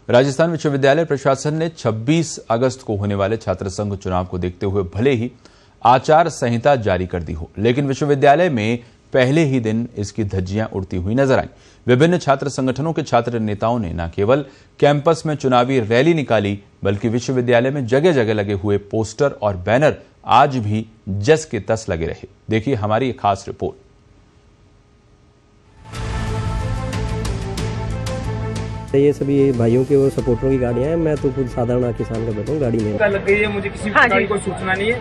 राजस्थान विश्वविद्यालय प्रशासन ने 26 अगस्त को होने वाले छात्र संघ चुनाव को देखते हुए भले ही आचार संहिता जारी कर दी हो, लेकिन विश्वविद्यालय में पहले ही दिन इसकी धज्जियां उड़ती हुई नजर आईं। विभिन्न छात्र संगठनों के छात्र नेताओं ने न केवल कैंपस में चुनावी रैली निकाली, बल्कि विश्वविद्यालय में जगह जगह लगे हुए पोस्टर और बैनर आज भी जस के तस लगे रहे। देखिए हमारी एक खास रिपोर्ट। ये सभी भाइयों के और सपोर्टरों की गाड़ियां हैं। मैं तो खुद साधारण किसान का बैठा हूँ गाड़ी में। लग गई है, मुझे किसी प्रकार की कोई सूचना नहीं है।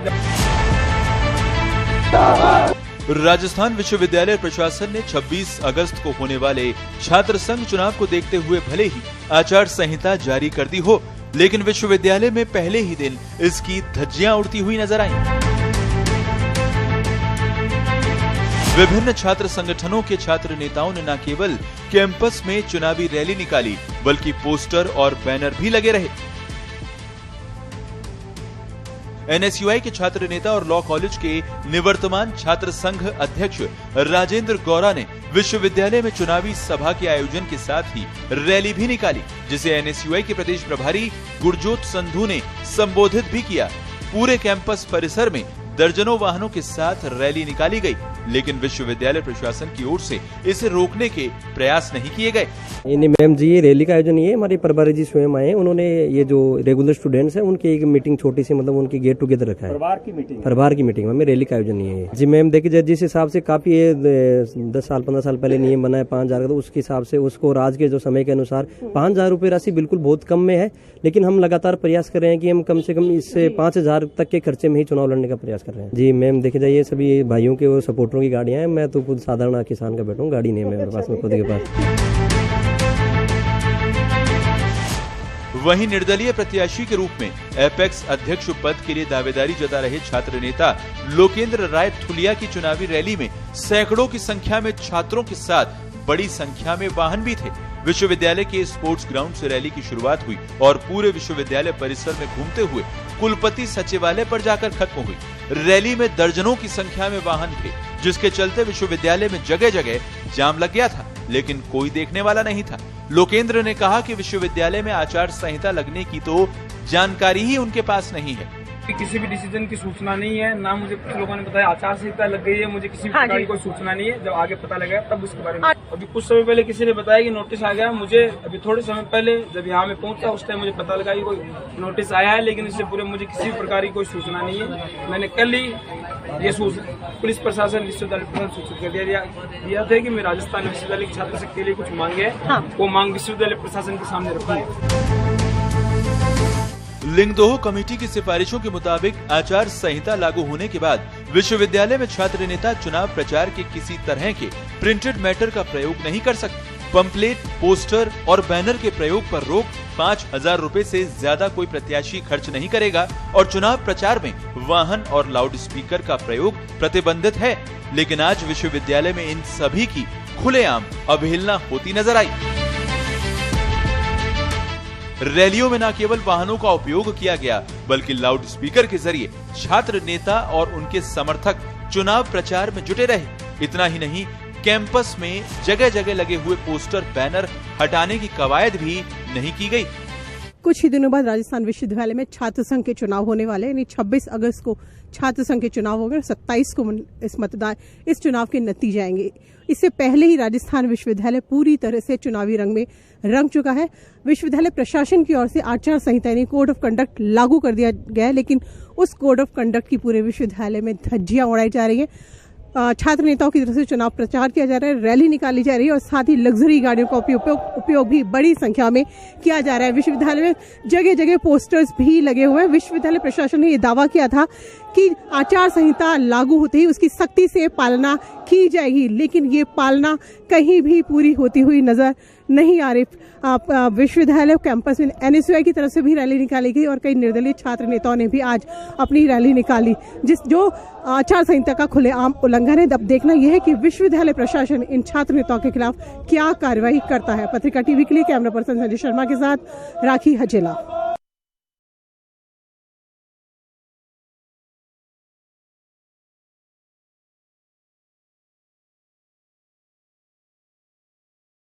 राजस्थान विश्वविद्यालय प्रशासन ने 26 अगस्त को होने वाले छात्र संघ चुनाव को देखते हुए भले ही आचार संहिता जारी कर दी हो, लेकिन विश्वविद्यालय में पहले ही दिन इसकी धज्जियां उड़ती हुई नजर आईं। विभिन्न छात्र संगठनों के छात्र नेताओं ने न केवल कैंपस में चुनावी रैली निकाली, बल्कि पोस्टर और बैनर भी लगे रहे। एनएसयूआई के छात्र नेता और लॉ कॉलेज के निवर्तमान छात्र संघ अध्यक्ष राजेंद्र गौरा ने विश्वविद्यालय में चुनावी सभा के आयोजन के साथ ही रैली भी निकाली, जिसे एनएसयूआई के प्रदेश प्रभारी गुरजोत संधू ने संबोधित भी किया। पूरे कैंपस परिसर में दर्जनों वाहनों के साथ रैली निकाली गई, लेकिन विश्वविद्यालय प्रशासन की ओर से इसे रोकने के प्रयास नहीं किए गए। मैम जी, ये रैली का आयोजन ये हमारे प्रभारी जी स्वयं आए, उन्होंने ये जो रेगुलर स्टूडेंट्स हैं उनकी एक मीटिंग छोटी सी, मतलब उनकी गेट टुगेदर रखा है। परिवार की मीटिंग में रैली का आयोजन नहीं है जी। मैम देखिए, जिस हिसाब से काफी 10 साल 15 साल पहले नियम बना है 5,000 का, तो उसके हिसाब से उसको आज के जो समय के अनुसार 5,000 रुपए राशि बिल्कुल बहुत कम में है, लेकिन हम लगातार प्रयास कर रहे हैं कि हम कम से कम इससे 5,000 तक के खर्चे में ही चुनाव लड़ने का प्रयास कर रहे हैं जी। मैम देखिए जाइए, ये सभी भाइयों के और सपोर्टरों की गाड़ियां हैं। मैं तो खुद साधारण किसान का बैठा हूँ, गाड़ी नहीं है मेरे पास में खुद के पास। वहीं निर्दलीय प्रत्याशी के रूप में एपेक्स अध्यक्ष पद के लिए दावेदारी जता रहे छात्र नेता लोकेंद्र राय थुलिया की चुनावी रैली में सैकड़ों की संख्या में छात्रों के साथ बड़ी संख्या में वाहन भी थे। विश्वविद्यालय के स्पोर्ट्स ग्राउंड से रैली की शुरुआत हुई और पूरे विश्वविद्यालय परिसर में घूमते हुए कुलपति सचिवालय पर जाकर खत्म हुई। रैली में दर्जनों की संख्या में वाहन थे, जिसके चलते विश्वविद्यालय में जगह जगह जाम लग गया था, लेकिन कोई देखने वाला नहीं था। लोकेंद्र ने कहा कि विश्वविद्यालय में आचार संहिता लगने की तो जानकारी ही उनके पास नहीं है। किसी भी डिसीजन की सूचना नहीं है, ना मुझे कुछ लोगों ने बताया आचार संहिता लग गई है, मुझे किसी भी प्रकार की कोई सूचना नहीं है। जब आगे पता लगा तब उसके बारे में अभी कुछ समय पहले किसी ने बताया कि नोटिस आ गया। मुझे अभी थोड़े समय पहले जब यहाँ में पहुंचा उस टाइम मुझे पता लगा कि कोई नोटिस आया है, लेकिन इससे पूरे मुझे किसी भी प्रकार की कोई सूचना नहीं है। मैंने कल ही ये पुलिस प्रशासन विश्वविद्यालय प्रशासन सूचित कर दिया था कि मैं राजस्थान विश्वविद्यालय की छात्र संघ के लिए कुछ मांगे है, वो मांग विश्वविद्यालय प्रशासन के सामने रखूंगा। लिंगदोह कमेटी की सिफारिशों के मुताबिक आचार संहिता लागू होने के बाद विश्वविद्यालय में छात्र नेता चुनाव प्रचार के किसी तरह के प्रिंटेड मैटर का प्रयोग नहीं कर सकते। पंपलेट, पोस्टर और बैनर के प्रयोग पर रोक, 5,000 रुपए से ज्यादा कोई प्रत्याशी खर्च नहीं करेगा और चुनाव प्रचार में वाहन और लाउड स्पीकर का प्रयोग प्रतिबंधित है। लेकिन आज विश्वविद्यालय में इन सभी की खुलेआम अवहेलना होती नजर आई। रैलियों में न केवल वाहनों का उपयोग किया गया, बल्कि लाउड स्पीकर के जरिए छात्र नेता और उनके समर्थक चुनाव प्रचार में जुटे रहे। इतना ही नहीं, कैंपस में जगह जगह लगे हुए पोस्टर, बैनर हटाने की कवायद भी नहीं की गई। कुछ ही दिनों बाद राजस्थान विश्वविद्यालय में छात्र संघ के चुनाव होने वाले, यानी 26 अगस्त को छात्र संघ के चुनाव होंगे, 27 को इस चुनाव के नतीजे आएंगे। इससे पहले ही राजस्थान विश्वविद्यालय पूरी तरह से चुनावी रंग में रंग चुका है। विश्वविद्यालय प्रशासन की ओर से आचार संहिता यानी कोड ऑफ कंडक्ट लागू कर दिया गया है, लेकिन उस कोड ऑफ कंडक्ट की पूरे विश्वविद्यालय में धज्जियां उड़ाई जा रही है। छात्र नेताओं की तरफ से चुनाव प्रचार किया जा रहा है, रैली निकाली जा रही है और साथ ही लग्जरी गाड़ियों का उपयोग भी बड़ी संख्या में किया जा रहा है। विश्वविद्यालय में जगह जगह पोस्टर्स भी लगे हुए हैं। विश्वविद्यालय प्रशासन ने यह दावा किया था कि आचार संहिता लागू होते ही उसकी सख्ती से पालना की जाएगी, लेकिन ये पालना कहीं भी पूरी होती हुई नजर नहीं आ रही। विश्वविद्यालय कैंपस में एनएसयूआई की तरफ से भी रैली निकाली गई और कई निर्दलीय छात्र नेताओं ने भी आज अपनी रैली निकाली, जो आचार संहिता का खुलेआम उल्लंघन है। अब देखना यह है कि विश्वविद्यालय प्रशासन इन छात्र नेताओं के खिलाफ क्या कार्रवाई करता है। पत्रिका टीवी के लिए कैमरा पर्सन संजय शर्मा के साथ राखी हजेला।